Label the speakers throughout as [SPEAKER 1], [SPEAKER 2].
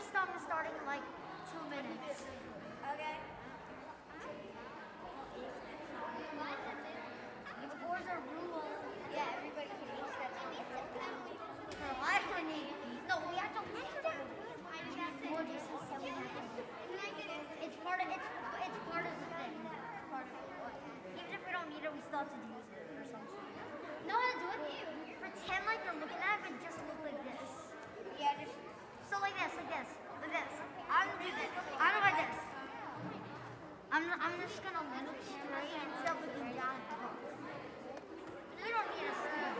[SPEAKER 1] stop and starting in like 2 minutes.
[SPEAKER 2] Okay.
[SPEAKER 1] It's Forza rule.
[SPEAKER 2] Yeah, everybody can use that.
[SPEAKER 1] For life or me. No, we have to more just so we have to. It's part of the thing. Part of it. Even if we don't need it, we still have to use it or something. Know how to do it? Pretend like you're looking at it, but just look like this.
[SPEAKER 2] Yeah, just
[SPEAKER 1] So like this. I'm gonna do this. I'm gonna like this. I'm just gonna look straight instead of looking down at the box. We don't need a screen.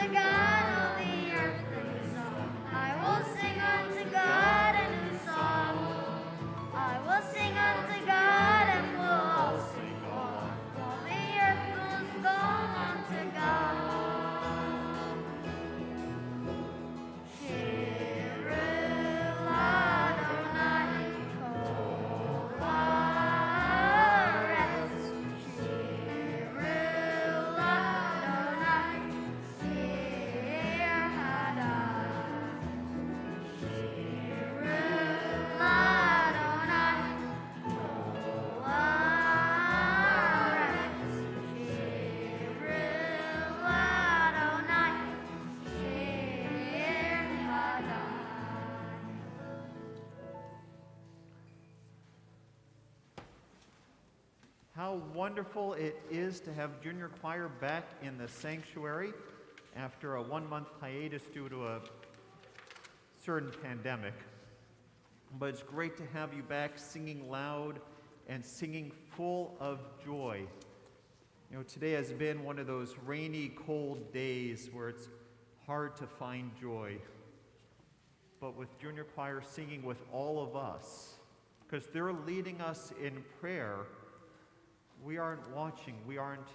[SPEAKER 1] unto God, all the earth a new song. I will sing unto God a new song. I will sing unto God and will all sing on. All the earth goes gone unto God. Shiru Adonai, Kol Haaretz. Shiru Adonai, Shir Hadai. Shiru Adonai, Kol Haaretz. Shiru Adonai, Shir Hadai.
[SPEAKER 3] How wonderful it is to have junior choir back in the sanctuary after a 1-month hiatus due to a certain pandemic. But it's great to have you back singing loud and singing full of joy. You know, today has been one of those rainy, cold days where it's hard to find joy. But with junior choir singing with all of us, because they're leading us in prayer, we aren't watching, we aren't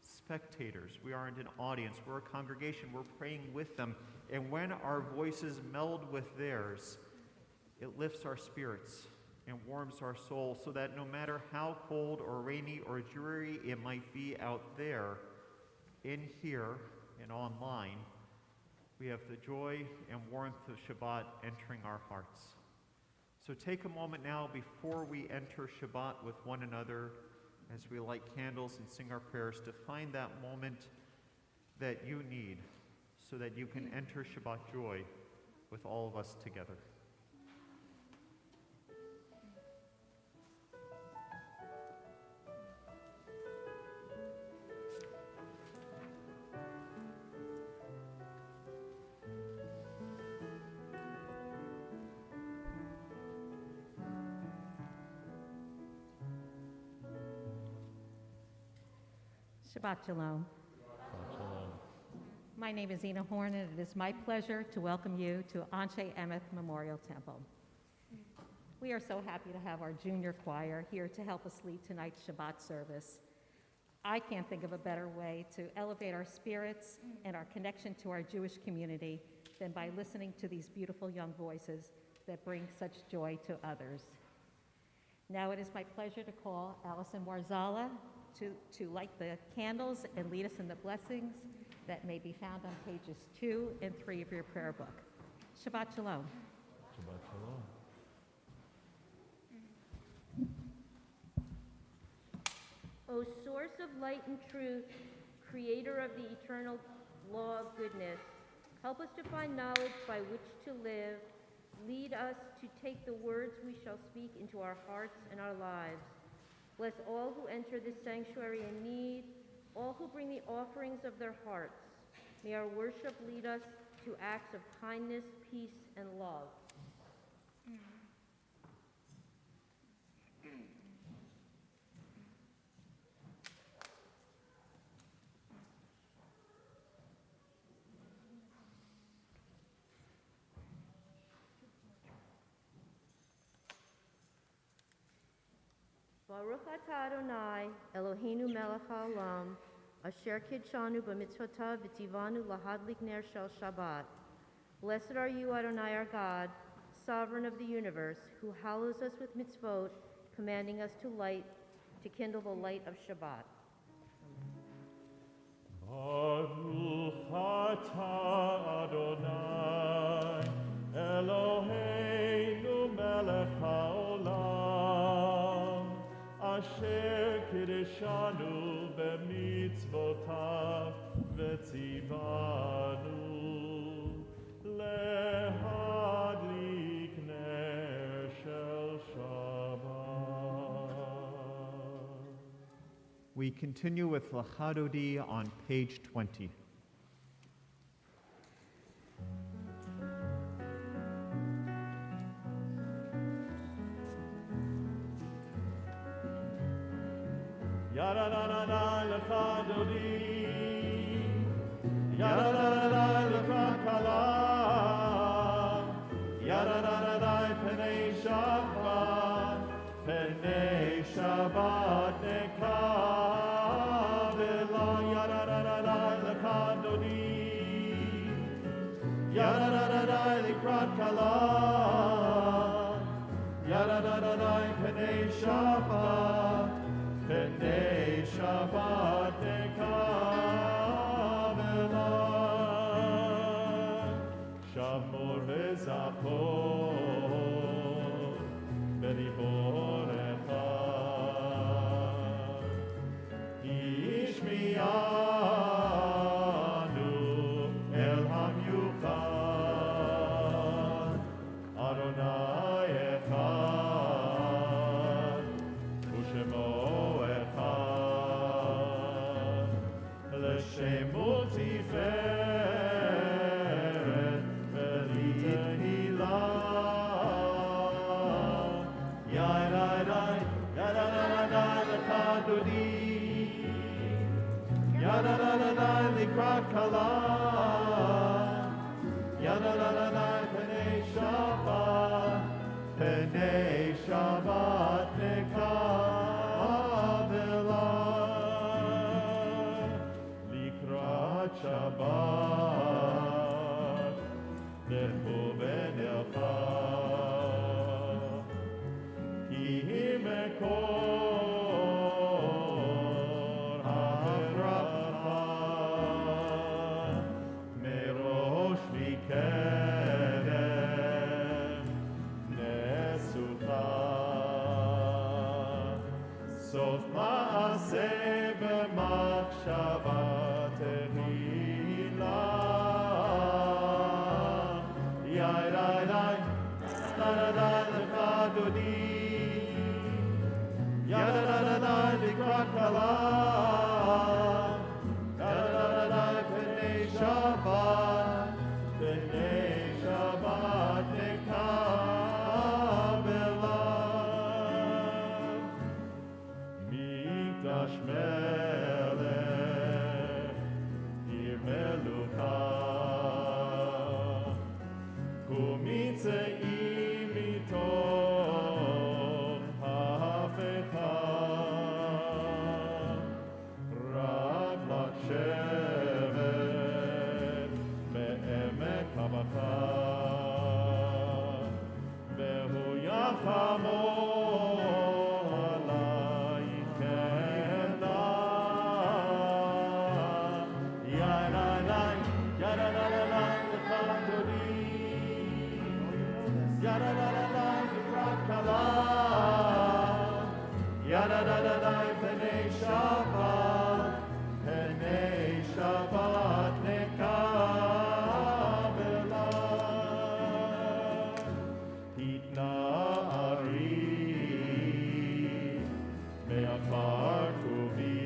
[SPEAKER 3] spectators, we aren't an audience, we're a congregation, we're praying with them. And when our voices meld with theirs, it lifts our spirits and warms our soul so that no matter how cold or rainy or dreary it might be out there, in here and online, we have the joy and warmth of Shabbat entering our hearts. So take a moment now before we enter Shabbat with one another as we light candles and sing our prayers to find that moment that you need so that you can enter Shabbat joy with all of us together.
[SPEAKER 4] Shabbat Shalom. My name is Ina Horn, and it is my pleasure to welcome you to Anshe Emeth Memorial Temple. We are so happy to have our junior choir here to help us lead tonight's Shabbat service. I can't think of a better way to elevate our spirits and our connection to our Jewish community than by listening to these beautiful young voices that bring such joy to others. Now it is my pleasure to call Allison Warzala to light the candles and lead us in the blessings that may be found on pages 2 and 3 of your prayer book. Shabbat Shalom.
[SPEAKER 5] Shabbat Shalom.
[SPEAKER 6] O source of light and truth, creator of the eternal law of goodness, help us to find knowledge by which to live. Lead us to take the words we shall speak into our hearts and our lives. Bless all who enter this sanctuary in need, all who bring the offerings of their hearts. May our worship lead us to acts of kindness, peace, and love. Baruch atah Adonai, Eloheinu melech haolam, asher kidshanu b'mitzvotav v'tivanu lahadlik ner shel Shabbat. Blessed are you, Adonai, our God, sovereign of the universe, who hallows us with mitzvot, commanding us to kindle the light of Shabbat.
[SPEAKER 5] Baruch atah Adonai, Eloheinu melech haolam, asher kideshanu b'mitzvotav v'tzivanu lehadlik ner shel Shabbat.
[SPEAKER 3] We continue with Lachadodi on page 20.
[SPEAKER 5] Yada da da da lechadodi, yada da da Shabbat nekavela Yadadadadai lekadodi Yadadadadai likrat kala Yadadadadai penei Shabbat nekavela Shamor vezachor beriborecha Ishmianu el hamyuchad Adonai echad u'shemo echad l'shemo tiferet v'litehillah Yadadai l'chadodi Yadadadai likrat kala Yadadadai penei Shabbat nekavela Likrat Shabbat lechu v'nelcha Ki mekor ha'bracha merosh mikedem nesucha sof ma'aseh b'machshava tehillah Yadadai l'chadodi Yadadadai likrat kala Yadadadai penei Shabbat nekavela Mikdash melech ir melucha kumitzeim mitoch ha'afecha רק לשבת בעמק הבכה והוא יחמור עלייך כלה ידדאי לכדודי ידדאי לקראת כלה ידדאי פני Shabbat nekavela Hitna'ari me'afar kuvi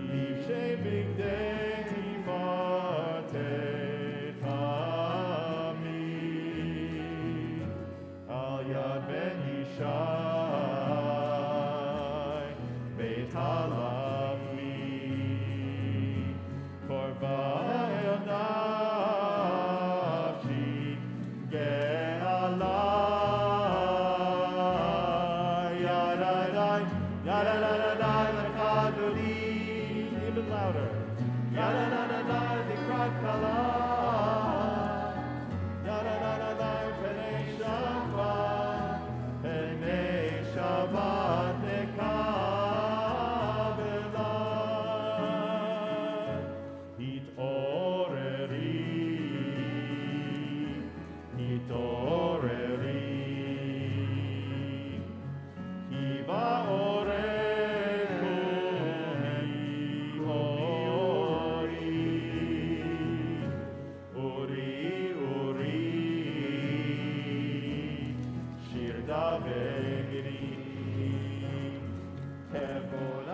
[SPEAKER 5] Livshei bigdei tifartei chami Al yad ben Yishai Beit Halavmi Korban nafshi ge'ala Yadadadai l'chadodi Even louder Yadadadai likrat kala Yadadadai penei Shabbat nekavela Hitoreri Ki ba'orech Uri Shir Davegri Kevod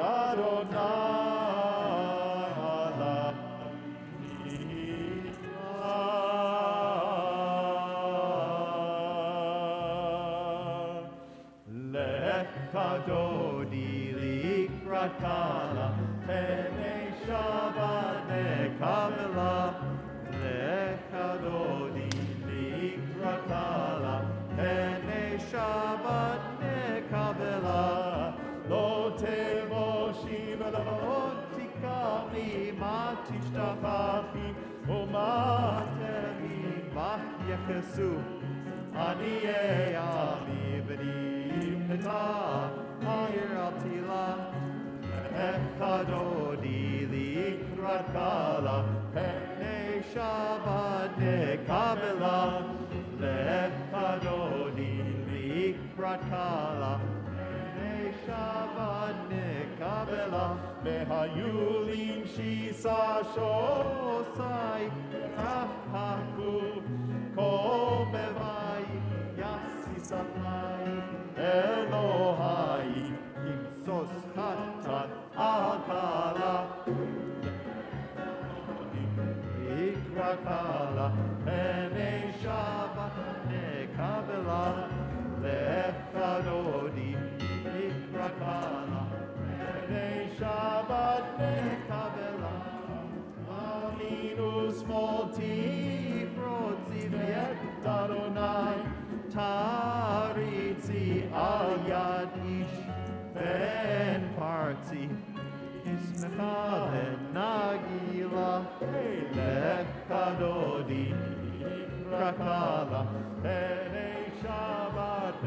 [SPEAKER 5] Kadodi likrat kala penei Shabbat nekavela lekadodi likrat kala penei Shabbat nekavela matishtachachi umatemi bach yechesu Aniyei ami v'nim neta ha'ir al tila Echadodi likrat kala Pnei Shabbat nekabela Echadodi likrat kala Pnei Shabbat nekabela Mehayulim shisa shosai Tachaku kol mevai Yasi saplai Elohai Imsos chatan akala Ikra kala Pnei Shabbat nekabela Lechadodi Ikra kala Pnei Shabbat nekabela Aminus molti protzi v'et Adonai Taritzi al yad ish ben parti Ismecha v'nagila Lechadodi Ikrakala Pnei Shabbat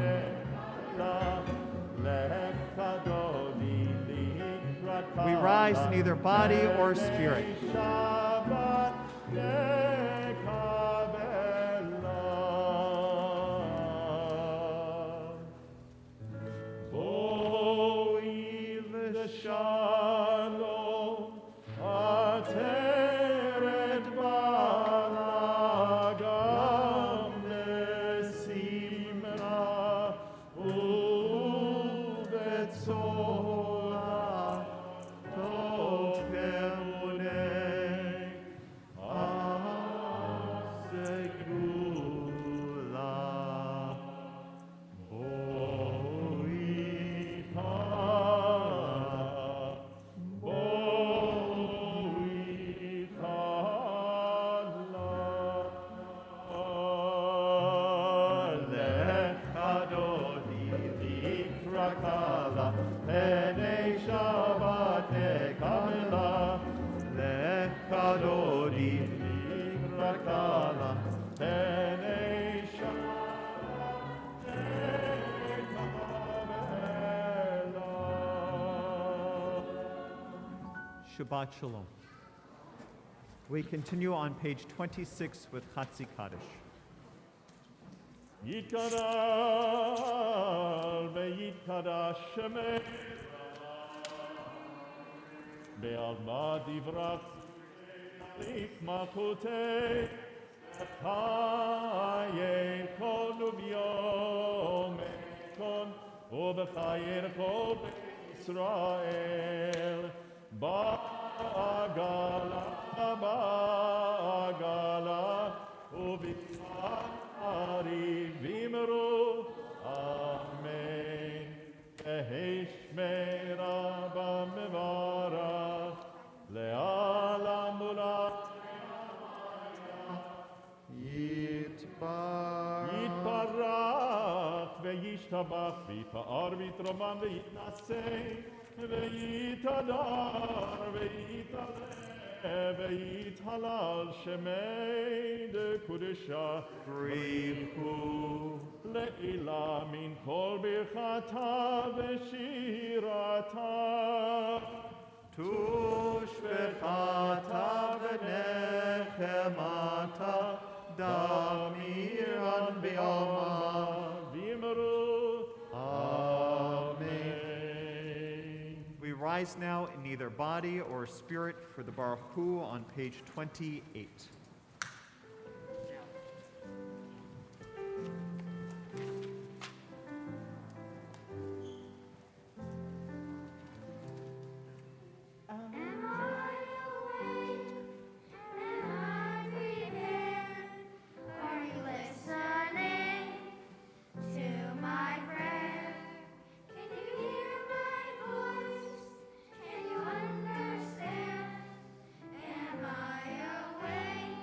[SPEAKER 5] Lechadodi Ikrakala
[SPEAKER 3] We rise in either body or spirit.
[SPEAKER 5] Shabbat Shalom, ateret balagam lesimra uvetzola tokemune asegula Pnei Shabbat nekabela Lechadodi Ikrakala Pnei Shabbat nekabela
[SPEAKER 3] Shabbat Shalom. We continue on page 26 with Chatzi Kaddish.
[SPEAKER 5] Yitkadal ve'yitkadash shemei Be'alma divrach lik malchutei Chayein kol u'b'yom kon u'b'chayein kol Israel Ba'agala u'b'tzari v'imru Amen Eheshmei Rabba mevarach le'alam u'lam Yitbarach ve'yishtabach v'yitpa'ar v'yitroman ve'yitnaseh ve'yitadar ve'yithalal shemei de kudesha
[SPEAKER 3] Brichu
[SPEAKER 5] le'ila min kol birchata ve'shirata
[SPEAKER 3] Tushbechata v'nechemata Damiran bi'alma
[SPEAKER 5] v'imru
[SPEAKER 3] Amen. We rise now in either body or spirit for the Baruch Hu on page 28.
[SPEAKER 1] Can you understand? Am I awake?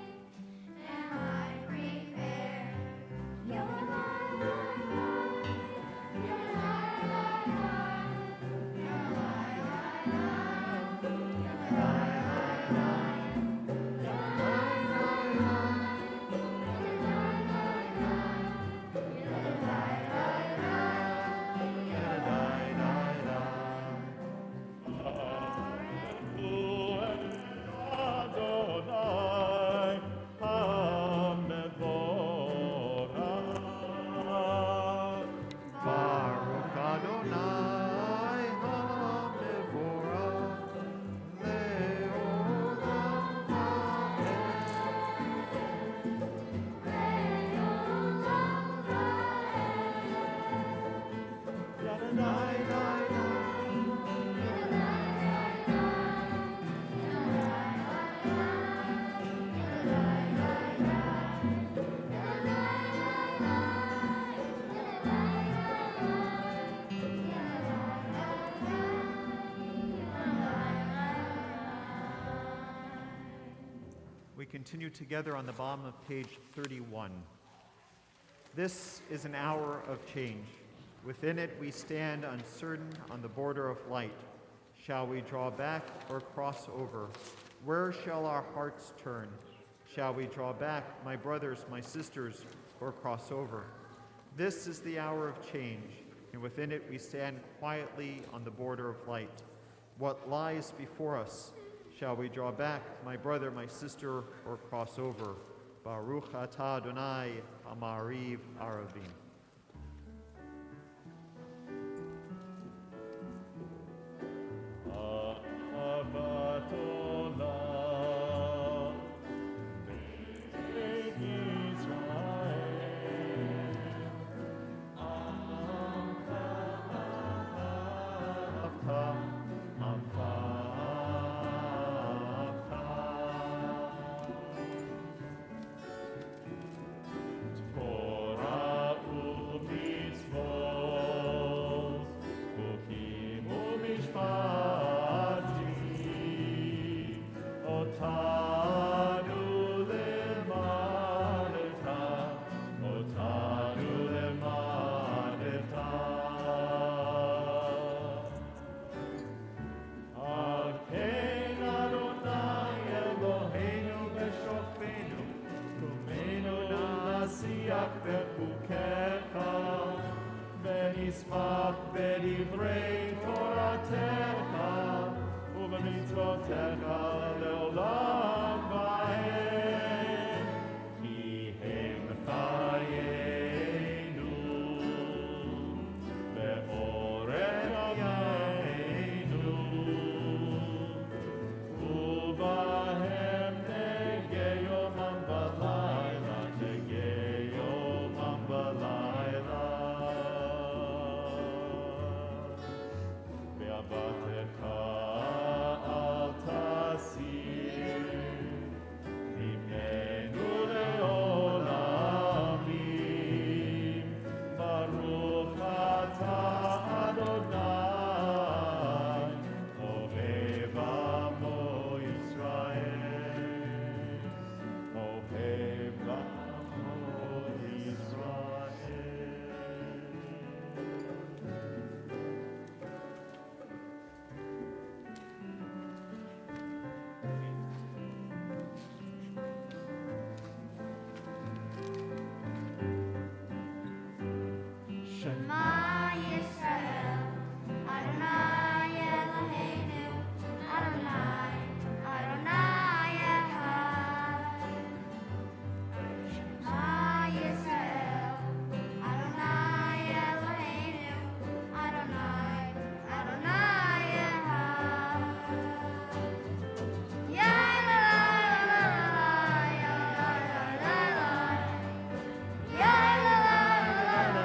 [SPEAKER 3] we continue together on the bottom of page 31. This is an hour of change. Within it we stand uncertain on the border of light. Shall we draw back or cross over? Where shall our hearts turn? Shall we draw back, my brothers, my sisters, or cross over? This is the hour of change, and within it we stand quietly on the border of light. What lies before us? Shall we draw back, my brother, my sister, or cross over? Baruch atah Adonai, Amariv Aravim.
[SPEAKER 5] ונשמח בדברי תורתך ובמצוותיך לעולם ועד, כי הם חיינו ואורך ימינו, ובהם נגה יומם ולילה, נגה יומם ולילה. ועבדתך אל תסיר ממנו לעולמים. ברוך אתה אדוני אוהב עמו ישראל, אוהב עמו ישראל.
[SPEAKER 1] Shema Yisrael, Adonai Eloheinu, Adonai, Adonai Echad. Shema Yisrael, Adonai Eloheinu, Adonai, Adonai Echad. Ya la la la la la la, ya la la la la la.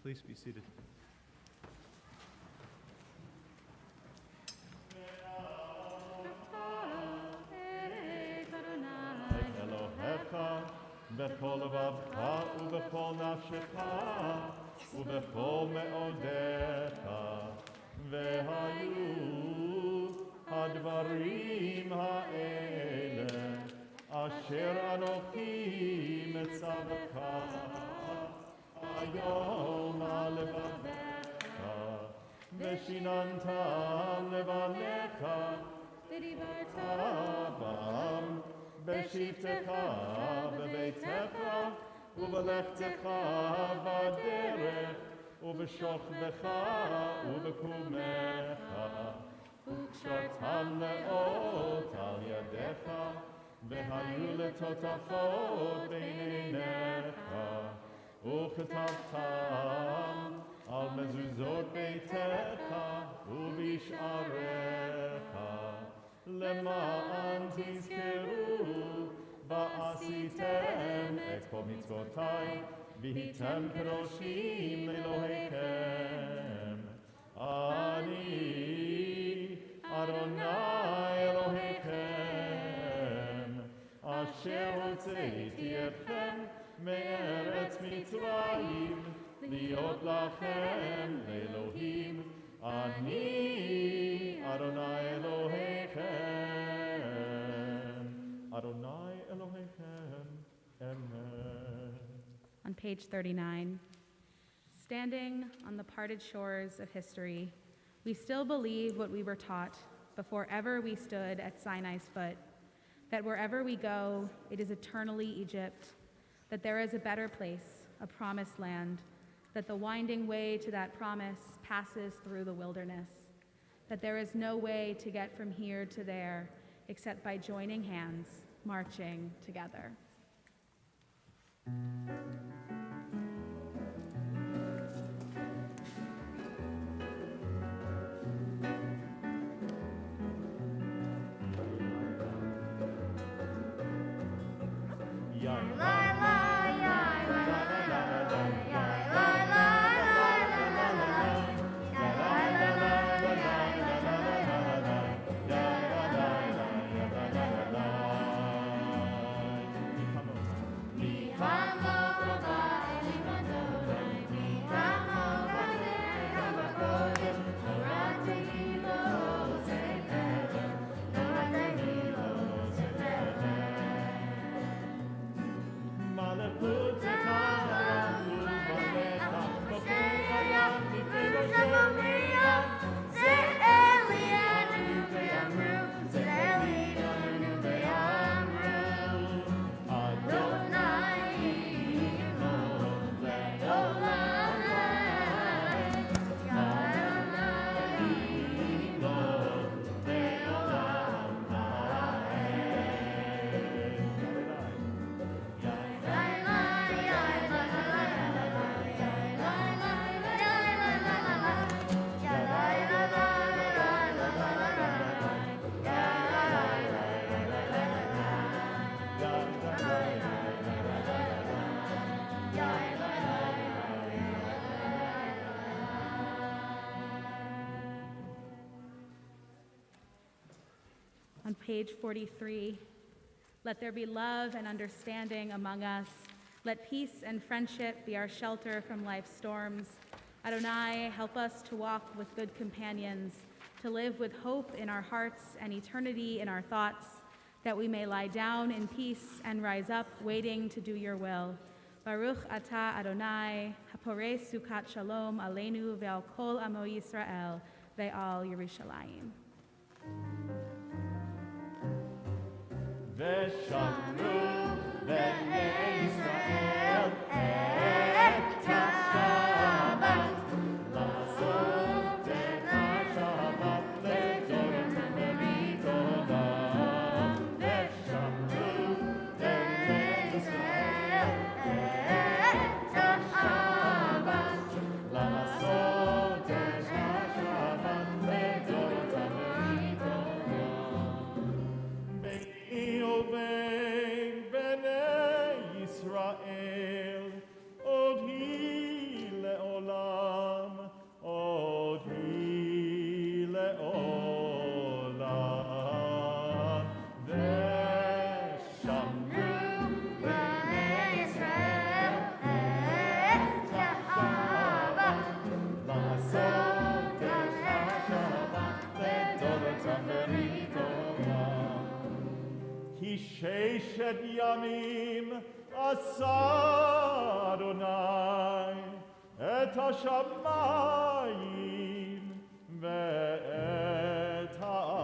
[SPEAKER 3] Please be seated.
[SPEAKER 5] אלוהיך בכל לבבך ובכל נפשך ובכל מאודיך, והיו הדברים האלה אשר אנוכי מצווך היום על לבביך, ושיננת לבניך ודיברת בם בשבתך בביתך ובלכתך בדרך, ובשוכבך ובקומך, וקשרתם לאות על ידיך, והיו לטוטפות בין עיניך, וכתבתם על מזוזות ביתך ובשעריך, למען תזכרו ועשיתם את כל מצוותיי, והייתם קדושים לאלוהיכם. אני אדוני אלוהיכם, אשר הוצאתי אתכם מארץ מצרים, להיות לכם לאלוהים. אני אדוני אלוהיכם. אדוני אלוהיכם. Amen.
[SPEAKER 7] On page 39, standing on the parted shores of history, we still believe what we were taught before ever we stood at Sinai's foot, that wherever we go, it is eternally Egypt, that there is a better place, a promised land, that the winding way to that promise passes through the wilderness, that there is no way to get from here to there except by joining hands, marching together. On page 43, let there be love and understanding among us. Let peace and friendship be our shelter from life's storms. Adonai, help us to walk with good companions, to live with hope in our hearts and eternity in our thoughts, that we may lie down in peace and rise up, waiting to do your will. Baruch atah Adonai, haporei sukat shalom aleinu ve'al kol amo Yisrael ve'al Yerushalayim.
[SPEAKER 5] ושמרו בני ישראל את השבת, לעשות את השבת לדורות ברית עולם. ושמרו בני ישראל את השבת, לעשות את השבת לדורות ברית עולם. ובין בני ישראל עוד היא לעולם, עוד היא לעולם. ושמרו בני ישראל את השבת, לעשות את השבת לדורות ברית עולם. כי ששת ימים עשה אדוני את השמיים ואת הארץ,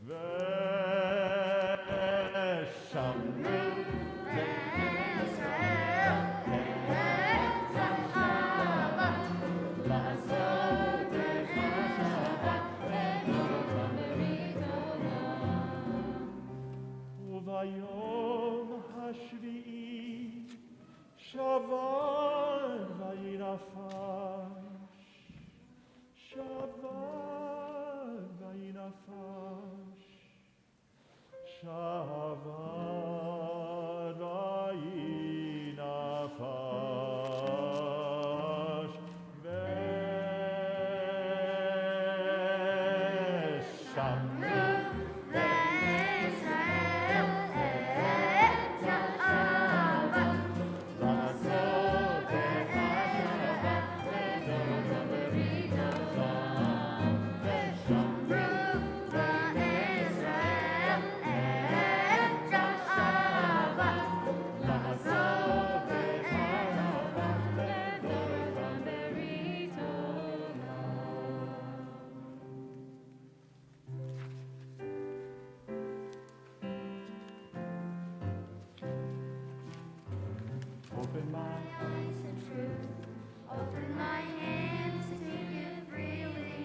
[SPEAKER 5] ואת ביום השביעי שבת וינפש, שבת וינפש, שבת וינפש, ושמרו לעשות את השבת לדורות ולדורות, ושמרו בישראל את השבת, לעשות את השבת לדורות ולדורות. Open my
[SPEAKER 1] eyes to truth, open my hands to give freely,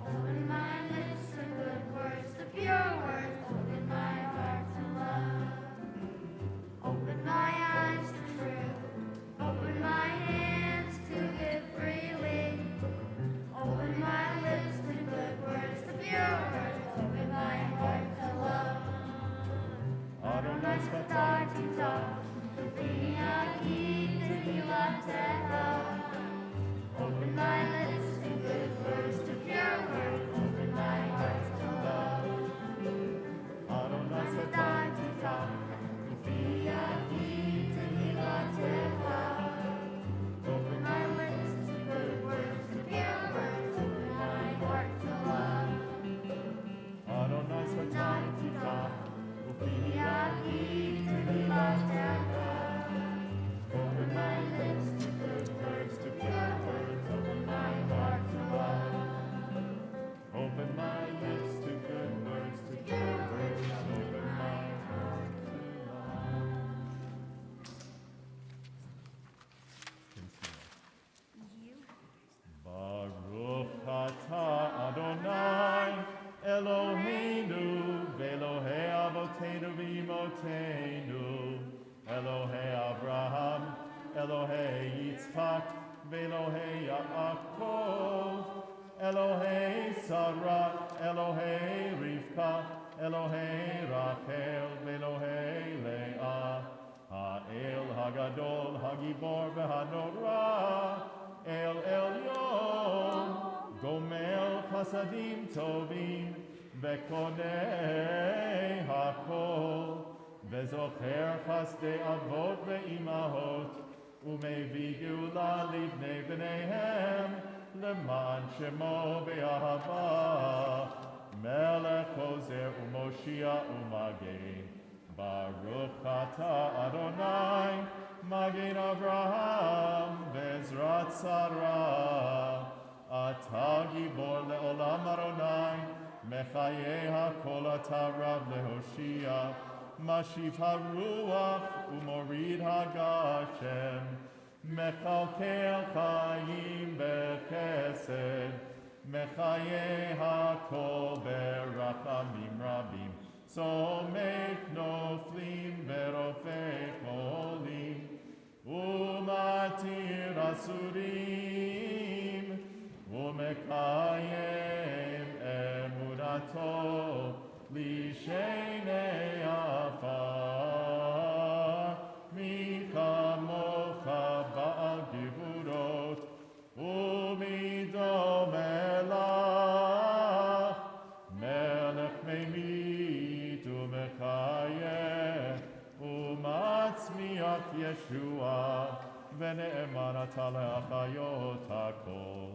[SPEAKER 1] open my lips to good words, to pure words, open my heart to love, open my eyes to truth, open my hands to give freely, open my lips to good words, to pure words, open my heart to love.
[SPEAKER 5] Adonai Sfatati
[SPEAKER 1] Open my lips to good words, to pure words, open my heart to love.
[SPEAKER 5] Adonai Sfatati
[SPEAKER 1] Open my lips to good words, to pure words, open my heart to love.
[SPEAKER 5] Adonai Sfatati Open my lips to good words, to pure words, open my heart to love. Open my lips to good words, to pure words, open my heart to love. Baruch atah Adonai Eloheinu ve'Elohei avoteinu v'imotenu, Elohei Abraham, Elohei Yitzchak, ve'Elohei Yaakov, Elohei Sarah, Elohei Rivka, Elohei Rachel, ve'Elohei Leah, Ha'el Hagadol, Hagibor ve'Hanorah, El Elyon, Gomel Chasadim Tovim, Vekonei Hakol, Vezocher Chasdei Avot ve'imahot, Umevi Geula Livnei B'neihem, Leman Shemo Be'ahava, Melech Hozer Umoshia Umagen, Baruch Atah Adonai, Magen Avraham, Vezrat Sarah, Atah Gibor Le'olam Adonai, Mechayeh HaKol Atah Rav Lehoshia, Mashiv HaRuach Umorid HaGashem, Mechalkel Chaim Bechesed, Mechayeh HaKol Berachamim Rabim, Somech Noflim Verofei Cholim, Umatir Asurim, Umekayem Emunato, Lishenei Afar, Michamocha Ba'al Givurot, Umido Melach, Melech Meimit Umechayeh, Umatzmiach Yeshua, Ve'ne'eman Ata Le'achayot HaKol,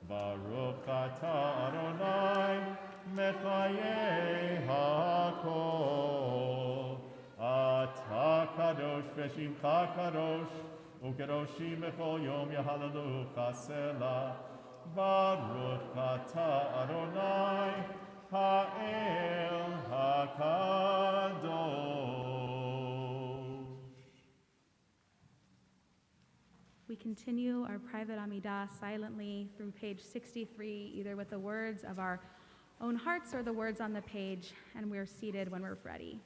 [SPEAKER 5] Baruch Atah Adonai, Mechayeh HaKol, Atah Kadosh V'Shimcha Kadosh, Ukedoshim B'chol Yom Yahalalucha Selah, Baruch Atah Adonai, Ha'el HaKadosh.
[SPEAKER 7] We continue our private Amidah silently through page 63, either with the words of our own hearts or the words on the page, and we're seated when we're ready.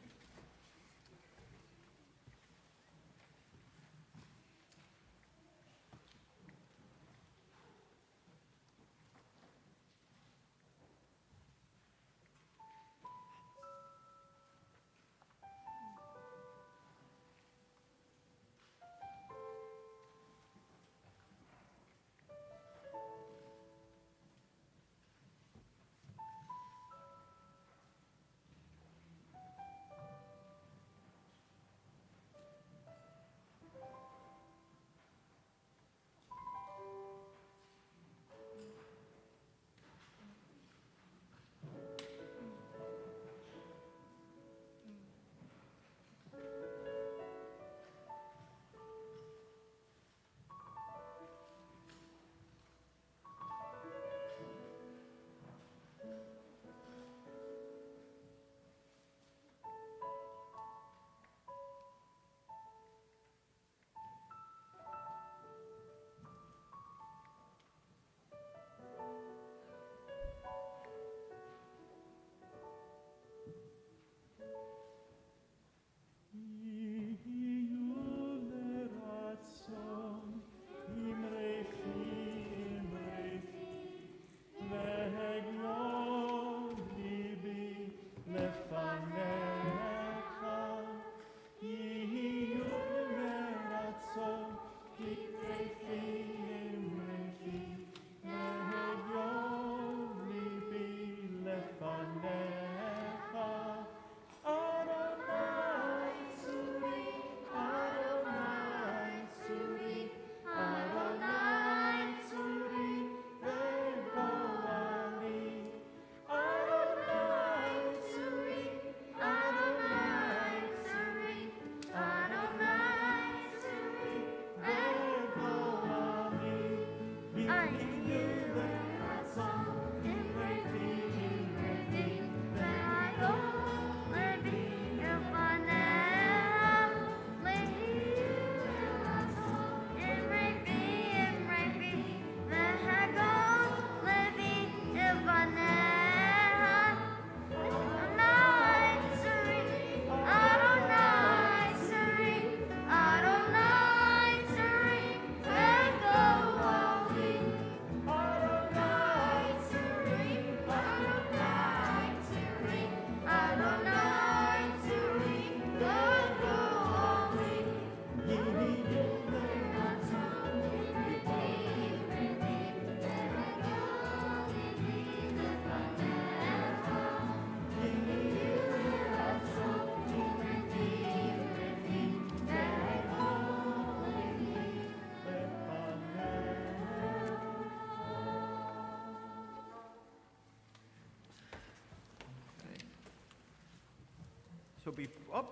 [SPEAKER 3] So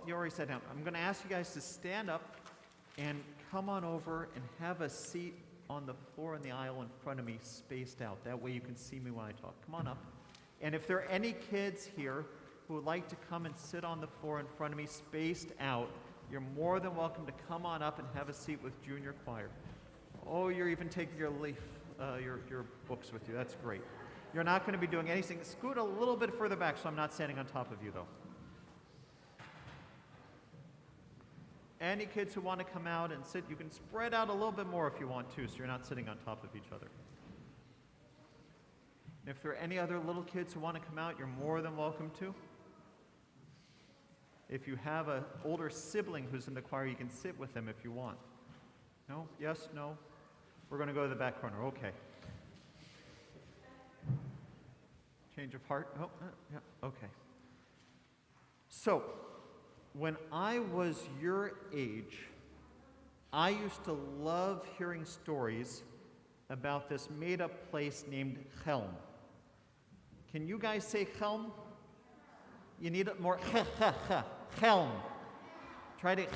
[SPEAKER 3] you already sat down. I'm going to ask you guys to stand up and come on over and have a seat on the floor in the aisle in front of me, spaced out. That way you can see me when I talk. Come on up. And if there are any kids here who would like to come and sit on the floor in front of me, spaced out, you're more than welcome to come on up and have a seat with junior choir. Oh, you're even taking your your books with you. That's great. You're not going to be doing anything. Scoot a little bit further back so I'm not standing on top of you, though. Any kids who want to come out and sit, you can spread out a little bit more if you want to, so you're not sitting on top of each other. And if there are any other little kids who want to come out, you're more than welcome to. If you have an older sibling who's in the choir, you can sit with them if you want. No? Yes? No? We're going to go to the back corner. Okay. Change of heart? Oh, yeah. Okay. So, when I was your age, I used to love hearing stories about this made-up place named Chelm. Can you guys say Chelm? You need it more. Chelm. Try to.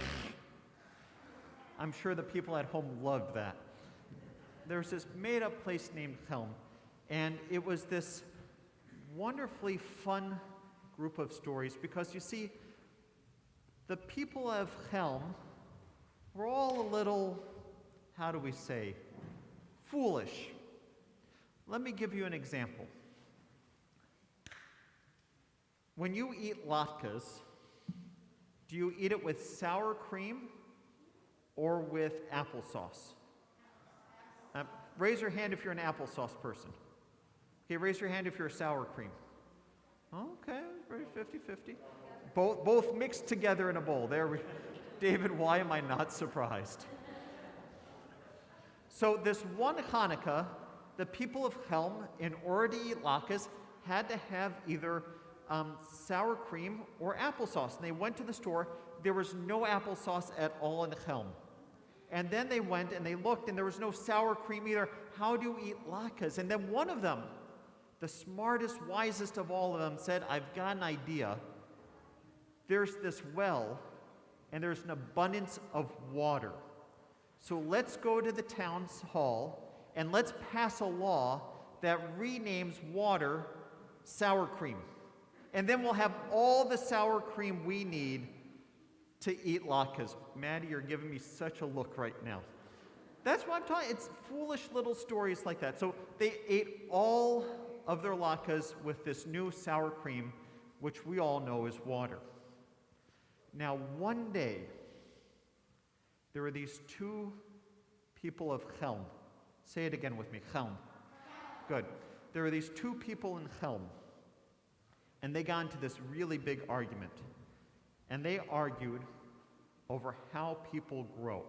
[SPEAKER 3] I'm sure the people at home loved that. There's this made-up place named Chelm, and it was this wonderfully fun group of stories because you see, the people of Chelm were all a little, how do we say, foolish. Let me give you an example. When you eat latkes, do you eat it with sour cream or with applesauce? Raise your hand if you're an applesauce person. Okay, raise your hand if you're a sour cream. Okay, very 50-50. Both mixed together in a bowl. David, why am I not surprised? So this one Hanukkah, the people of Chelm, in order to eat latkes, had to have either sour cream or applesauce. And they went to the store. There was no applesauce at all in Chelm. And then they went and they looked, and there was no sour cream either. How do you eat latkes? And then one of them, the smartest, wisest of all of them, said, I've got an idea. There's this well, and there's an abundance of water. So let's go to the town hall, and let's pass a law that renames water sour cream. And then we'll have all the sour cream we need to eat latkes. Maddie, you're giving me such a look right now. That's what I'm talking. It's foolish little stories like that. So they ate all of their latkes with this new sour cream, which we all know is water. Now, one day, there were these two people of Chelm. Say it again with me, Chelm. Good. There were these two people in Chelm, and they got into this really big argument. And they argued over how people grow.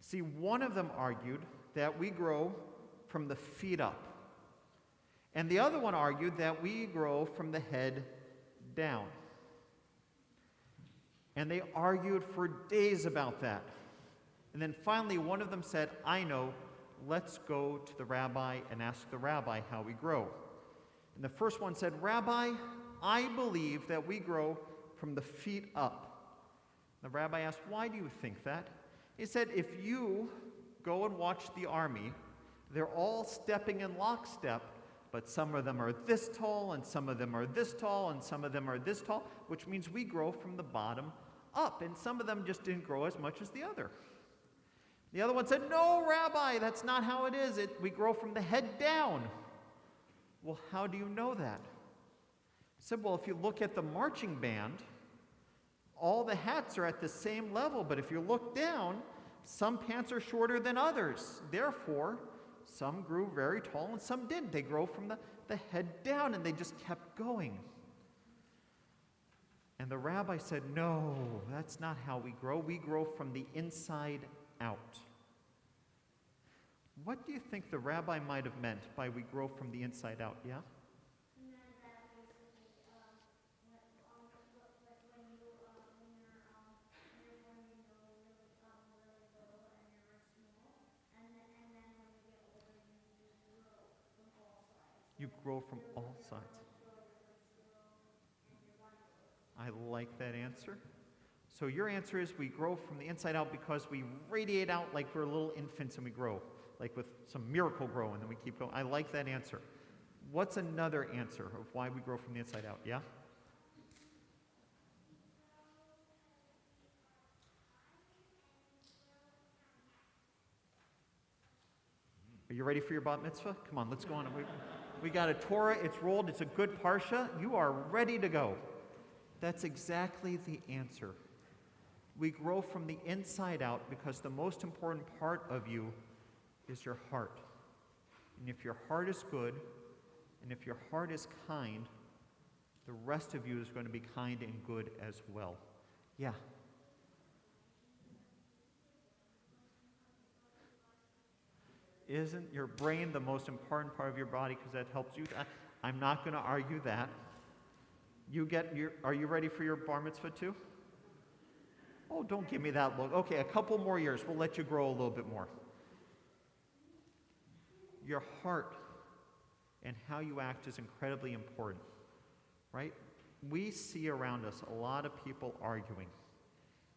[SPEAKER 3] See, one of them argued that we grow from the feet up. And the other one argued that we grow from the head down. And they argued for days about that. And then finally, one of them said, I know, let's go to the rabbi and ask the rabbi how we grow. And the first one said, Rabbi, I believe that we grow from the feet up. The rabbi asked, why do you think that? He said, if you go and watch the army, they're all stepping in lockstep, but some of them are this tall, and some of them are this tall, and some of them are this tall, which means we grow from the bottom up, and some of them just didn't grow as much as the other. The other one said, no, Rabbi, that's not how it is. We grow from the head down. Well, how do you know that? He said, well, if you look at the marching band, all the hats are at the same level, but if you look down, some pants are shorter than others. Therefore, some grew very tall and some didn't. They grow from the head down, and they just kept going. And the rabbi said, no, that's not how we grow. We grow from the inside out. What do you think the rabbi might have meant by we grow from the inside out? Yeah? You grow from all sides. I I like that answer. So your answer is we grow from the inside out because we radiate out like we're little infants and we grow, like with some miracle grow and then we keep going. I like that answer. What's another answer of why we grow from the inside out? Yeah? Are you ready for your bat mitzvah? Come on, let's go on. We got a Torah, it's rolled, it's a good parsha. You are ready to go. That's exactly the answer. We grow from the inside out because the most important part of you is your heart. And if your heart is good, and if your heart is kind, the rest of you is going to be kind and good as well. Yeah. Isn't your brain the most important part of your body because that helps you? I'm not going to argue that. Are you ready for your bar mitzvah too? Oh, don't give me that look. Okay, a couple more years. We'll let you grow a little bit more. Your heart and how you act is incredibly important, right? We see around us a lot of people arguing.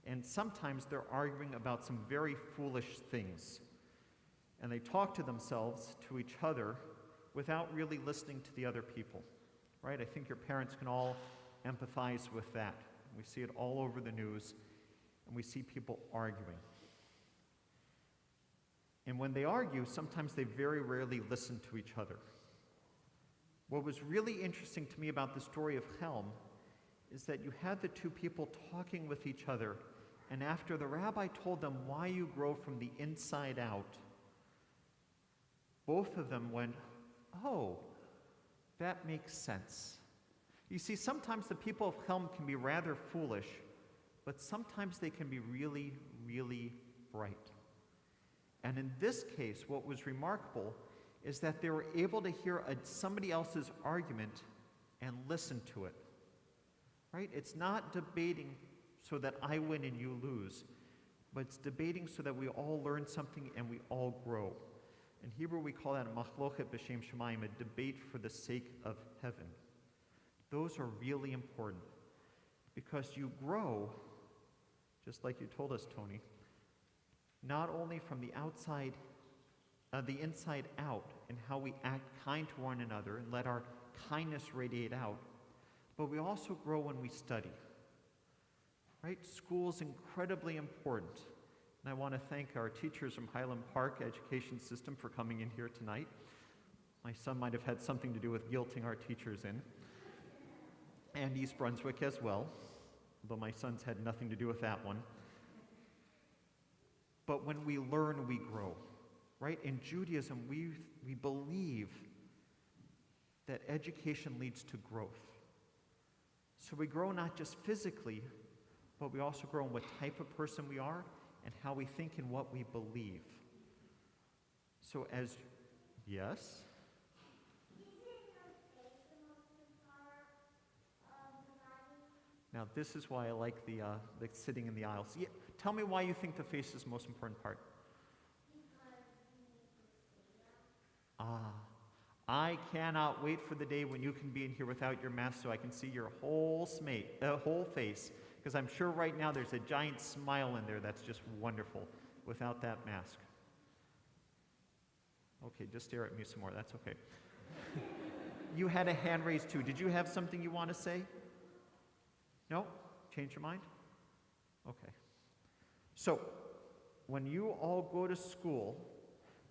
[SPEAKER 3] And sometimes they're arguing about some very foolish things. And they talk to themselves, to each other, without really listening to the other people, right? I think your parents can all empathize with that. We see it all over the news, and we see people arguing. And when they argue, sometimes they very rarely listen to each other. What was really interesting to me about the story of Helm is that you had the two people talking with each other, and after the rabbi told them why you grow from the inside out, both of them went, oh, that makes sense. You see, sometimes the people of Helm can be rather foolish, but sometimes they can be really, really bright. And in this case, what was remarkable is that they were able to hear somebody else's argument and listen to it. Right? It's not debating so that I win and you lose, but it's debating so that we all learn something and we all grow. In Hebrew, we call that a machlochet b'shem shamayim, a debate for the sake of heaven. Those are really important because you grow, just like you told us, Tony, not only from the outside, the inside out, in how we act kind to one another and let our kindness radiate out, but we also grow when we study. Right? School's incredibly important. And I want to thank our teachers from Highland Park Education System for coming in here tonight. My son might have had something to do with guilting our teachers in. And East Brunswick as well, although my son's had nothing to do with that one. But when we learn, we grow. Right? In Judaism, we believe that education leads to growth. So we grow not just physically, but we also grow in what type of person we are and how we think and what we believe. So yes? Now this is why I like the sitting in the aisles. Yeah, tell me why you think the face is the most important part. I cannot wait for the day when you can be in here without your mask so I can see your whole face. Because I'm sure right now there's a giant smile in there that's just wonderful without that mask. Okay, just stare at me some more. That's okay. You had a hand raised too. Did you have something you want to say? No? Change your mind? Okay. So, when you all go to school,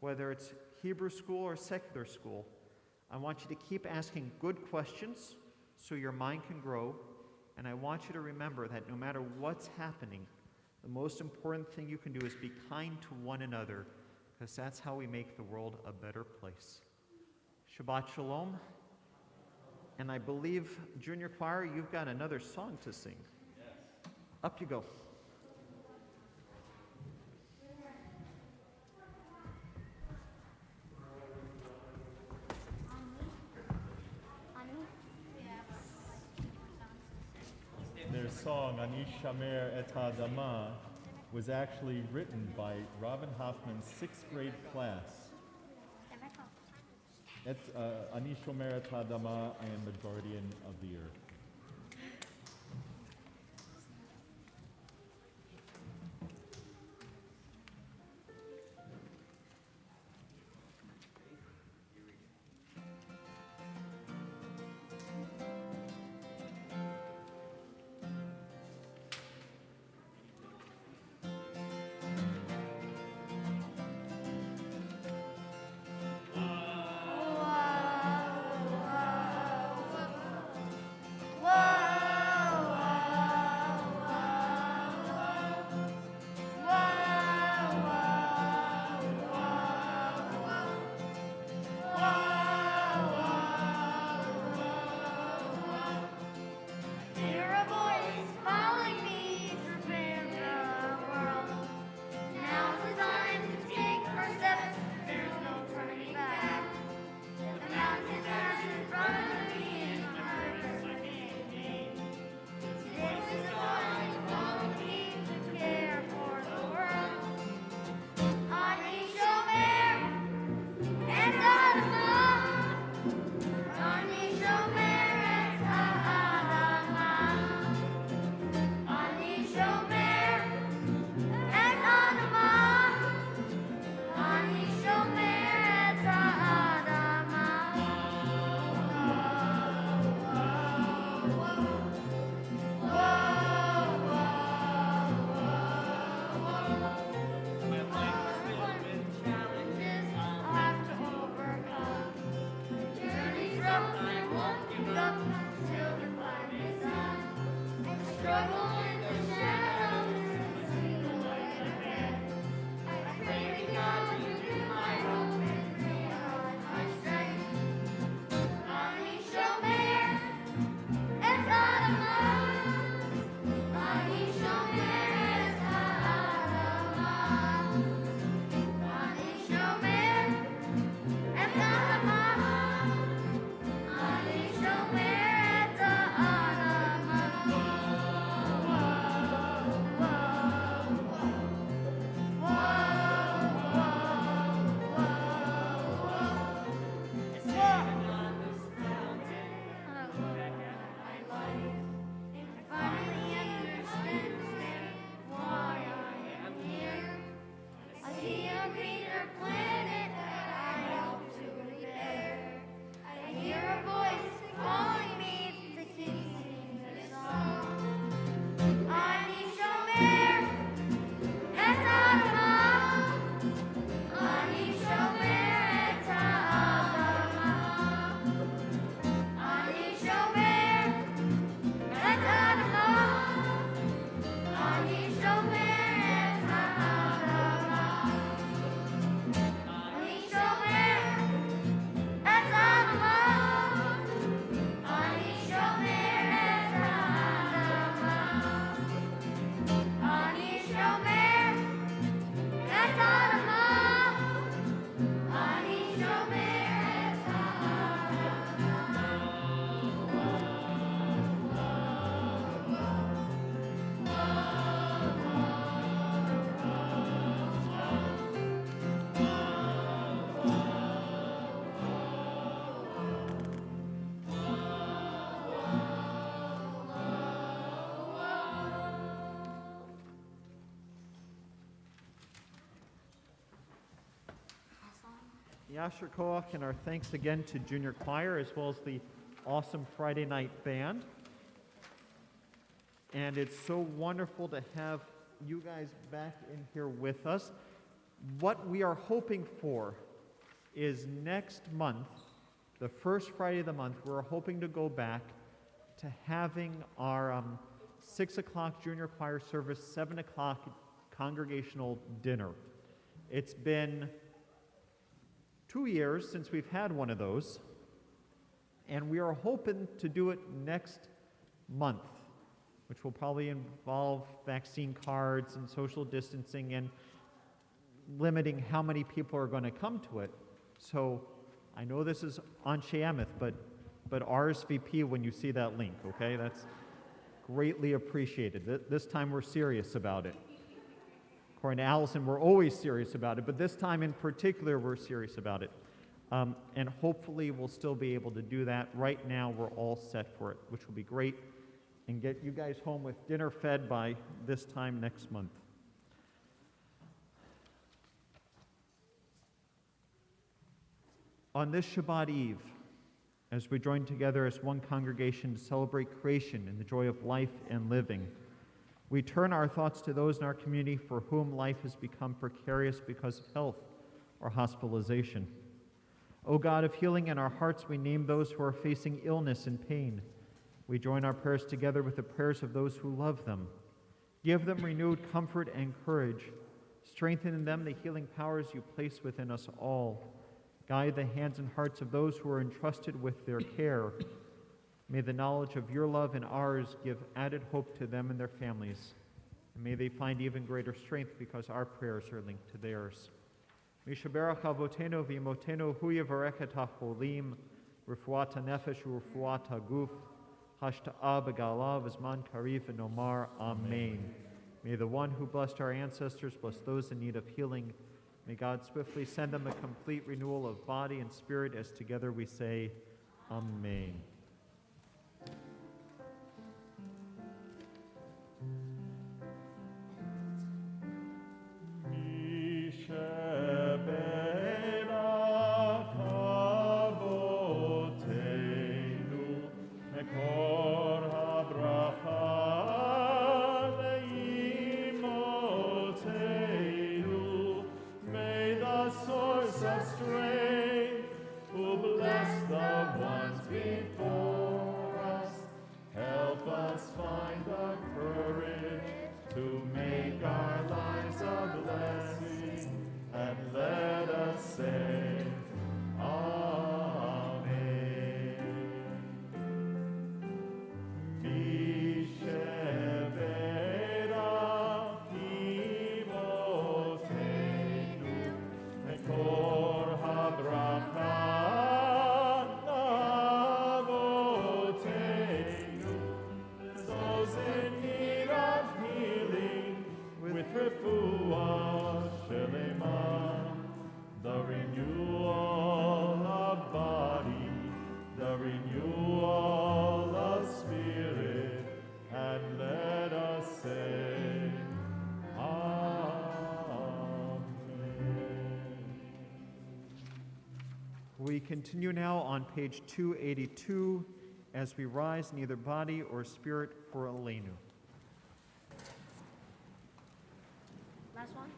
[SPEAKER 3] whether it's Hebrew school or secular school, I want you to keep asking good questions so your mind can grow. And I want you to remember that no matter what's happening, the most important thing you can do is be kind to one another, because that's how we make the world a better place. Shabbat Shalom. And I believe, junior choir, you've got another song to sing. Yes. Up you go.
[SPEAKER 5] Their song, Ani Shamer et Ha'adama, was actually written by Robin Hoffman's 6th grade class. Ani Shomer et Ha'adama, I am the guardian of the earth.
[SPEAKER 1] struggle in the shadows and see the light ahead. I pray to God you be my hope and realize my strength. Ani shomer et ha'adamah. Ani shomer et ha'adamah. Ani shomer et ha'adamah. Ani shomer et finally understand why I am here. I see a greener planet that I help to repair. I hear a voice calling me to keep singing this song. Ani shomer et ha'adamah. Ani shomer et ha'adamah. Ani shomer et ha'adamah. Ani shomer et ha'adamah. Ani shomer et ha'adamah. Ani shomer et ha'adamah. Ani shomer et ha'adamah. Ani shomer et
[SPEAKER 3] Yasher Koach, and our thanks again to Junior Choir as well as the awesome Friday night band. And it's so wonderful to have you guys back in here with us. What we are hoping for is next month, the first Friday of the month, we're hoping to go back to having our 6 o'clock Junior Choir service, 7 o'clock congregational dinner. It's been 2 years since we've had one of those, and we are hoping to do it next month, which will probably involve vaccine cards and social distancing and limiting how many people are going to come to it. So I know this is Anshe Emeth, but RSVP when you see that link, okay? That's greatly appreciated. This time we're serious about it. According to Allison, we're always serious about it, but this time in particular, we're serious about it. And hopefully we'll still be able to do that. Right now, we're all set for it, which will be great, and get you guys home with dinner fed by this time next month. On this Shabbat Eve, as we join together as one congregation to celebrate creation and the joy of life and living, we turn our thoughts to those in our community for whom life has become precarious because of health or hospitalization. O God of healing, in our hearts we name those who are facing illness and pain. We join our prayers together with the prayers of those who love them. Give them renewed comfort and courage. Strengthen in them the healing powers you place within us all. Guide the hands and hearts of those who are entrusted with their care. May the knowledge of your love and ours give added hope to them and their families. And may they find even greater strength because our prayers are linked to theirs. Mishaberach avotenu v'imotenu hu yivarech et hacholim, refuat hanefesh u'refuat haguf, hashta'a b'gala v'zman kariv v'nomar Amen. May the one who blessed our ancestors bless those in need of healing. May God swiftly send them a complete renewal of body and spirit as together we say, Amen.
[SPEAKER 5] Source of strength, who bless the ones before. courage to make our lives a blessing, and let us say, Amen. Mishevera Kivotenu, Mekor HaBracha Avotenu, those in need of healing, with refuah shelema, the renewal of body, the renewal of spirit, and let us say, Amen.
[SPEAKER 3] We continue now on page 282 as we rise in either body or spirit for Elenu.
[SPEAKER 1] Last one.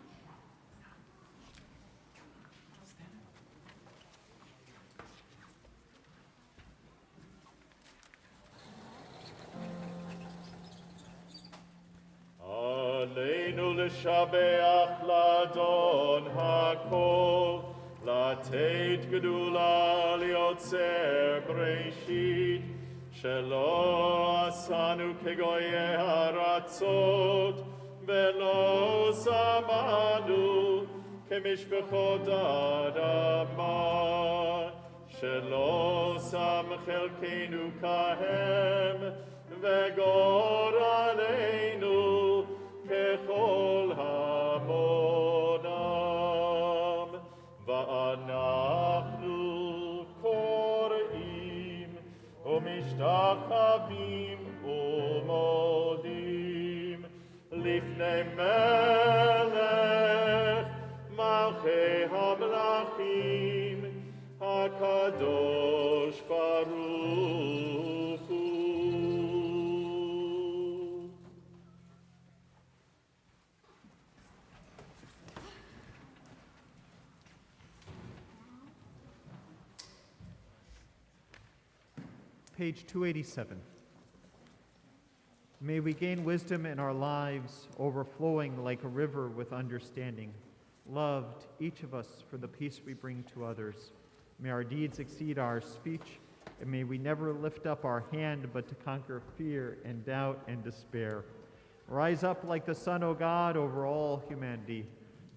[SPEAKER 5] עלינו לשבח לאדון הכל, לתת גדולה ליוצר בראשית, שלא עשנו כגויי ארצות, ולא שמענו כמשפחות האדמה, שלא שם חלקנו כהם, וגורלנו ככל המונם, ואנחנו קוראים ומשתחווים ומודים לפני מלך מלכי המלכים הקדוש ברוך הוא.
[SPEAKER 3] Page 287. May we gain wisdom in our lives, overflowing like a river with understanding. Loved, each of us, for the peace we bring to others. May our deeds exceed our speech, and may we never lift up our hand but to conquer fear and doubt and despair. Rise up like the sun, O God, over all humanity.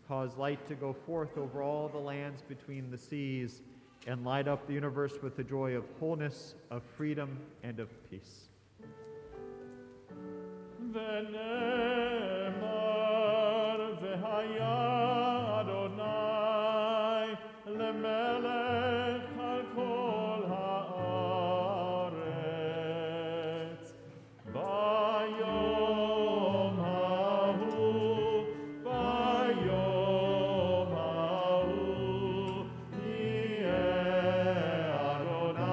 [SPEAKER 3] Cause light to go forth over all the lands between the seas, and light up the universe with the joy of wholeness, of freedom, and of peace.
[SPEAKER 5] ונאמר והיה אדוני למלך על כל הארץ. ביום ההוא, ביום ההוא, יהיה אדוני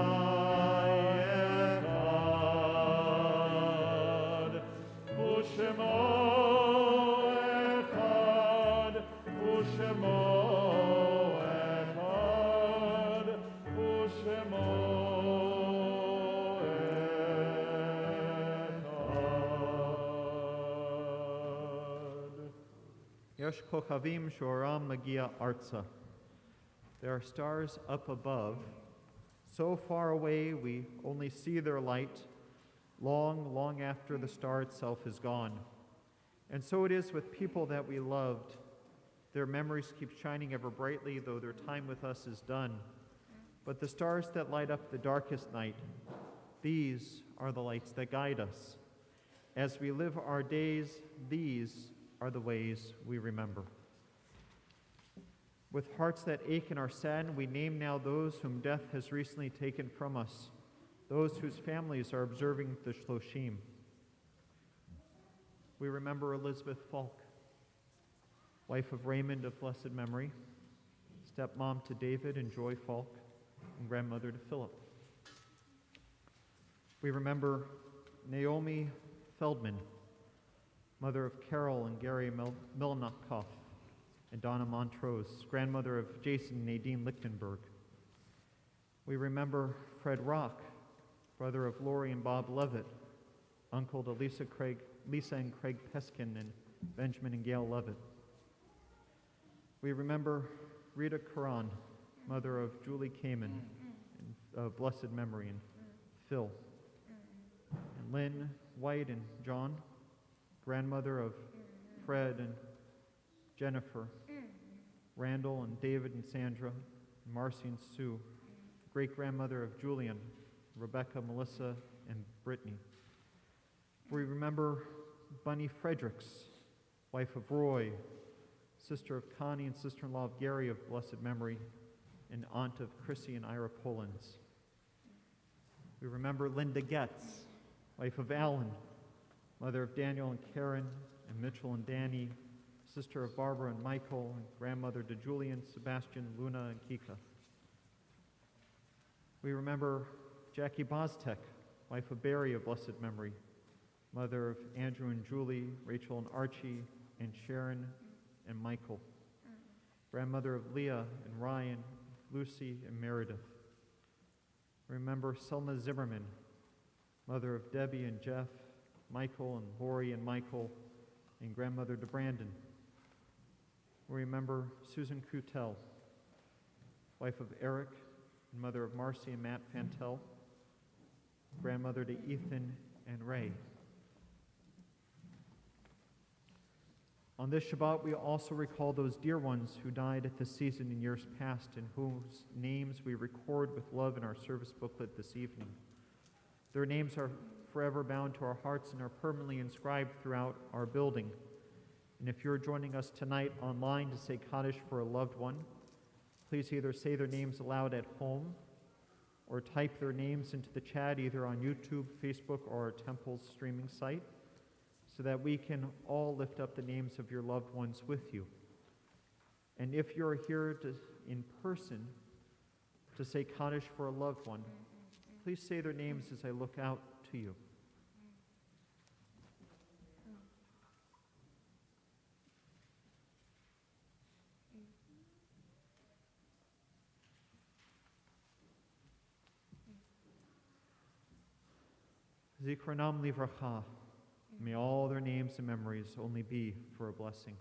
[SPEAKER 5] אחד, ושמו אחד, ושמו אחד, ושמו אחד.
[SPEAKER 3] Yesh kochavim shoram magia artza. There are stars up above, so far away we only see their light, long, long after the star itself is gone. And so it is with people that we loved. Their memories keep shining ever brightly, though their time with us is done. But the stars that light up the darkest night, these are the lights that guide us. As we live our days, these are the ways we remember. With hearts that ache and are saddened, we name now those whom death has recently taken from us, those whose families are observing the Shloshim. We remember Elizabeth Falk, wife of Raymond of blessed memory, stepmom to David and Joy Falk, and grandmother to Philip. We remember Naomi Feldman, mother of Carol and Gary Milnokoff, and Donna Montrose, grandmother of Jason and Nadine Lichtenberg. We remember Fred Rock, brother of Lori and Bob Levitt, uncle to Lisa Craig Lisa and Craig Peskin and Benjamin and Gail Levitt. We remember Rita Karan, mother of Julie Kamen, of blessed memory, and Phil. And Lynn White and John, grandmother of Fred and Jennifer, Randall and David and Sandra, Marcy and Sue, great-grandmother of Julian, Rebecca, Melissa, and Brittany. We remember Bunny Fredericks, wife of Roy, sister of Connie and sister-in-law of Gary of blessed memory, and aunt of Chrissy and Ira Polans. We remember Linda Getz, wife of Alan, mother of Daniel and Karen, and Mitchell and Danny, sister of Barbara and Michael, and grandmother to Julian, Sebastian, Luna, and Kika. We remember Jackie Bostek, wife of Barry of blessed memory, mother of Andrew and Julie, Rachel and Archie, and Sharon and Michael, grandmother of Leah and Ryan, Lucy, and Meredith. Remember Selma Zimmerman, mother of Debbie and Jeff, Michael and Lori and Michael, and grandmother to Brandon. Remember Susan Kutel, wife of Eric and mother of Marcy and Matt Fantel, grandmother to Ethan and Ray. On this Shabbat, we also recall those dear ones who died at this season in years past and whose names we record with love in our service booklet this evening. Their names are forever bound to our hearts and are permanently inscribed throughout our building. And if you're joining us tonight online to say Kaddish for a loved one, please either say their names aloud at home or type their names into the chat either on YouTube, Facebook, or our temple's streaming site, so that we can all lift up the names of your loved ones with you. And if you're here in person to say Kaddish for a loved one, please say their names as I look out to you. Zikronam livracha. May all their names and memories only be for a blessing.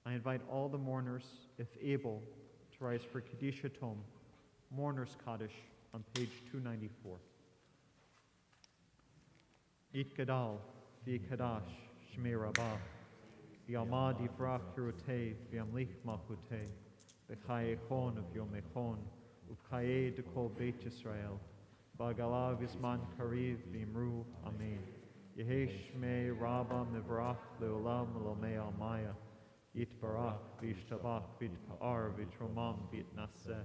[SPEAKER 3] I invite all the mourners, if able, to rise for Kaddish Tom, Mourner's Kaddish, on page 294. It Gadal, Vi Kadash, Shmei Rabbah, V'yamad Yivrach Kirutei, V'yamlich Malchutei, V'chaye Chon of Yom Echon, Uvchaye Dekol Beit Yisrael, V'agala V'zman Kariv V'imru, Amen. Yehesh Shmei Rabba Mivrach Leolam Lomei Almaya, Yitbarach V'yishtabach V'yitpa'ar V'yitromam V'yitnaseh,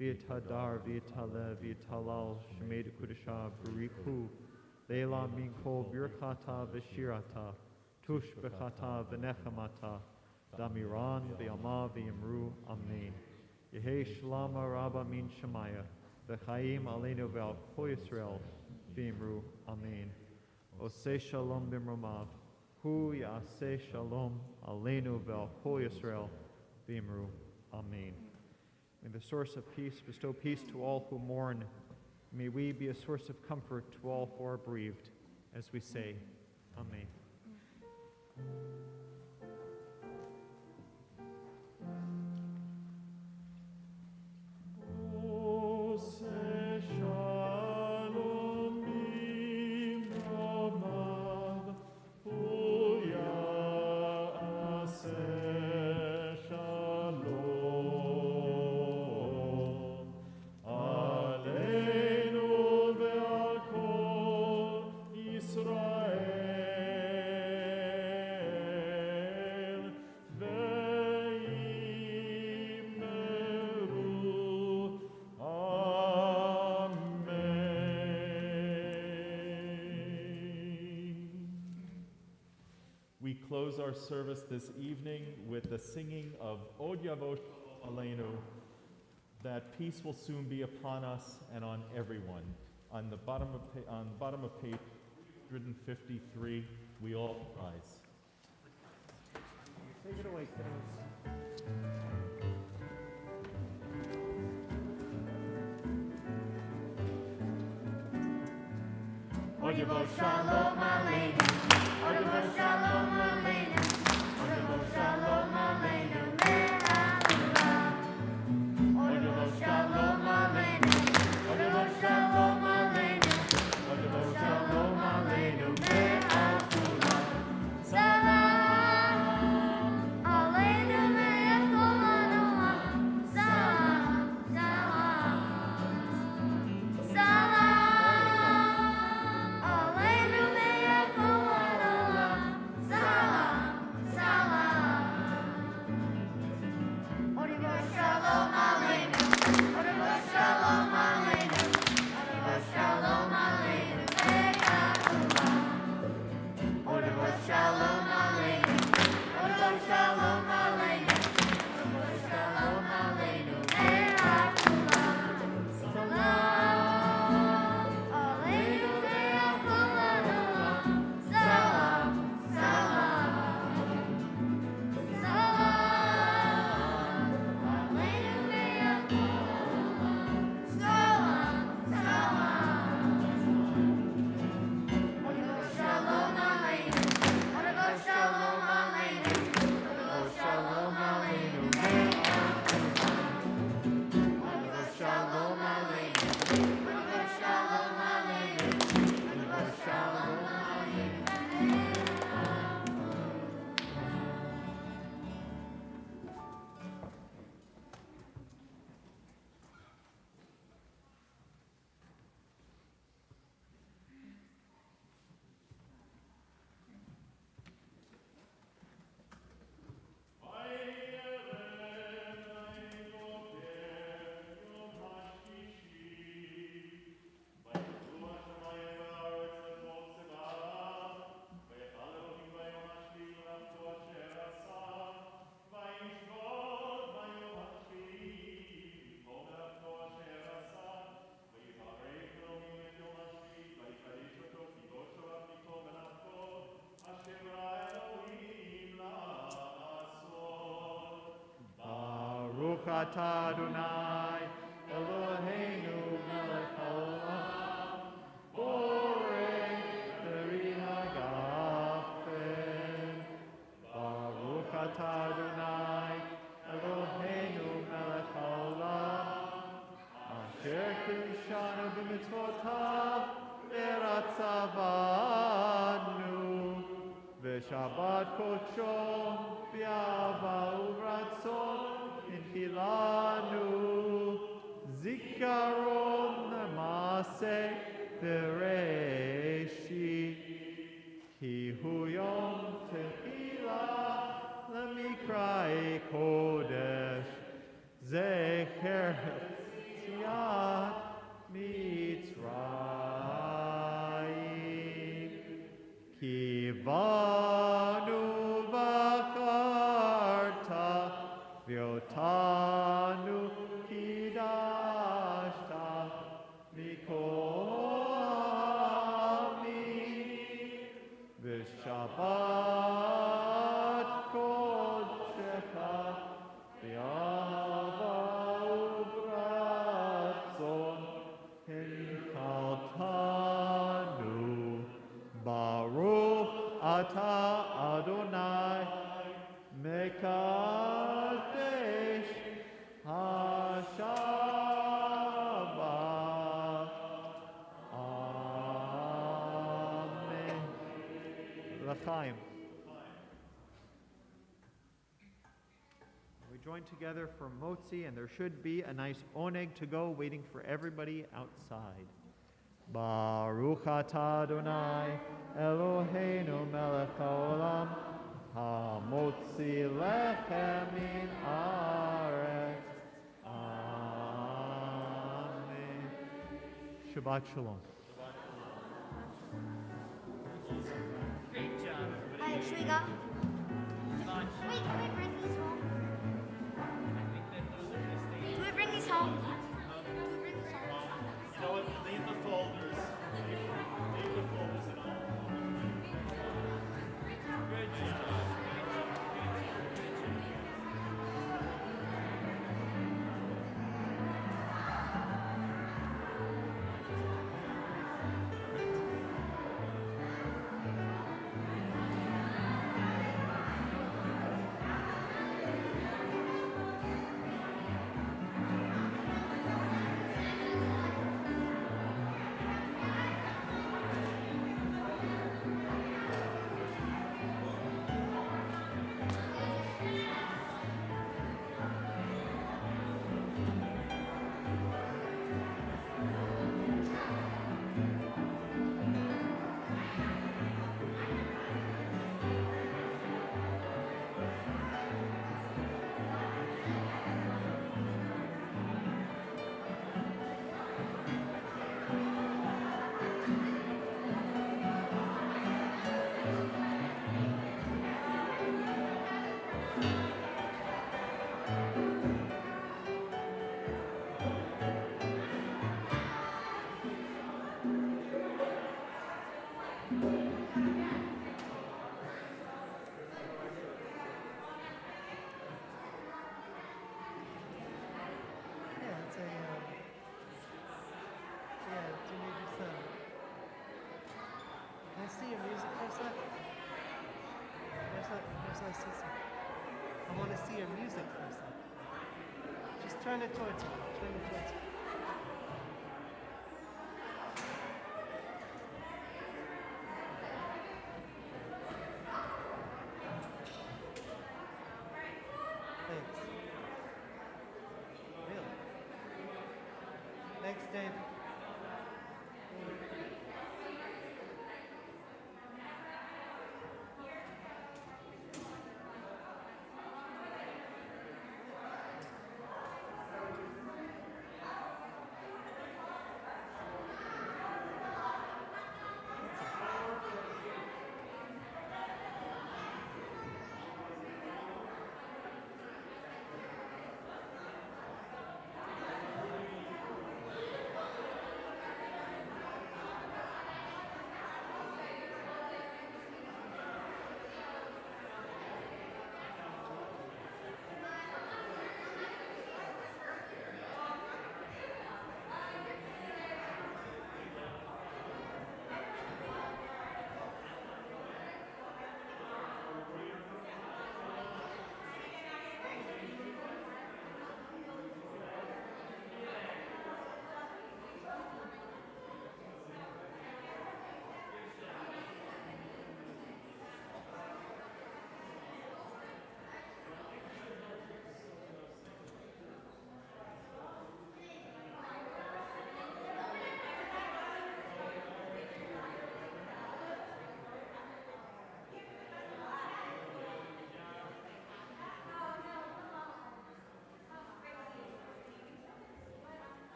[SPEAKER 3] V'yithadar V'yithaleh V'yithalal Shmei Dekudesha B'riku, Leila Minko Birchata V'shirata, Tush B'chata V'nechamata, Damiran V'yama V'yimru, Amen. Yehesh Lama Rabba Min Shemaya, V'chaim Aleinu V'al Kol Yisrael, V'yimru, Amen. Oseh Shalom B'mromav, Hu Ya'aseh Shalom Aleinu V'al Kol Yisrael, V'yimru, Amen. May the source of peace bestow peace to all who mourn. May we be a source of comfort to all who are bereaved, as we say, Amen.
[SPEAKER 5] We close our service this evening with the singing of Od Yavo Shalom Aleinu, that peace will soon be upon us and on everyone. On the bottom of page 153, we all rise.
[SPEAKER 3] Take it away, kiddos.
[SPEAKER 1] Od Yavo Shalom Aleinu, Od
[SPEAKER 3] Baruch atah Adonai, Eloheinu melech haolam, borei peri hagafen. Baruch atah Adonai, Eloheinu melech haolam, asher kishanu b'mitzvotav v'ratzavanu, v'shabbat kodsho v'yava uvratzon inchilanu, zikaron l'maaseh v'reshit, ki hu yom techilah l'mikra'i kodesh, zecher tziyat Mitzrayim, ki vanu v'charta v'otanu kidashta mikol ha'amim, v'shabbat kodshecha v'yava uvratzon hinchaltanu. Baruch atah Adonai mekadesh ha-Shabbat. Amen. L'chaim. We join together for Motzi, and there should be a nice oneg to go waiting for everybody outside. Baruch atah Adonai, Eloheinu melech haolam, ha-motzi lechem min haaretz. Amen. Shabbat shalom.
[SPEAKER 1] Alright, should we go? Wait, can we bring these home? Do we bring these home?
[SPEAKER 5] You know what? Leave the folders. Leave the folders at home. Good job.
[SPEAKER 8] see your music for a sec? I want to see your music for a sec. Just turn it towards me. Turn it towards me. Thanks. Really? Thanks, Dave.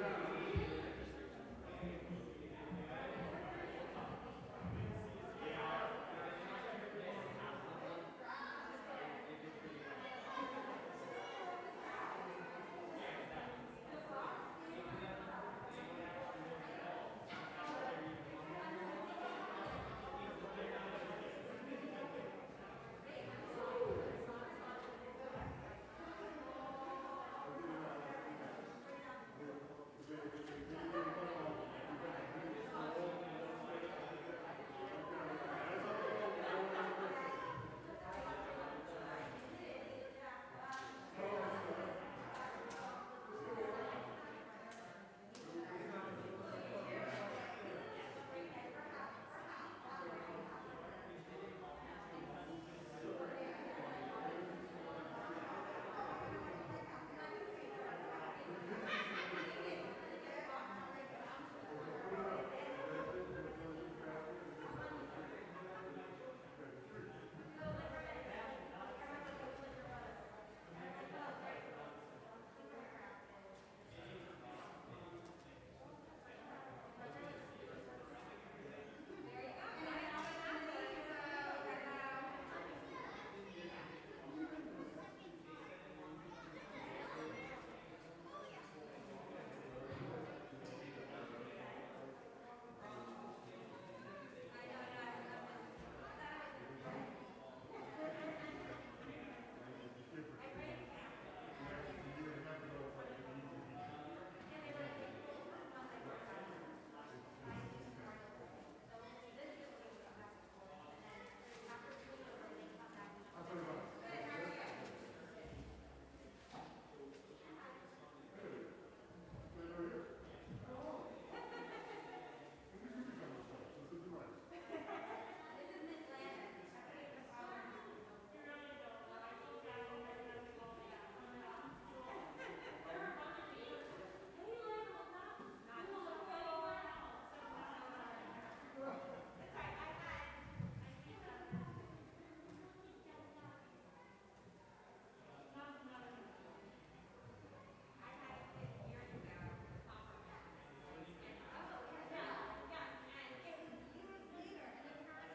[SPEAKER 5] down.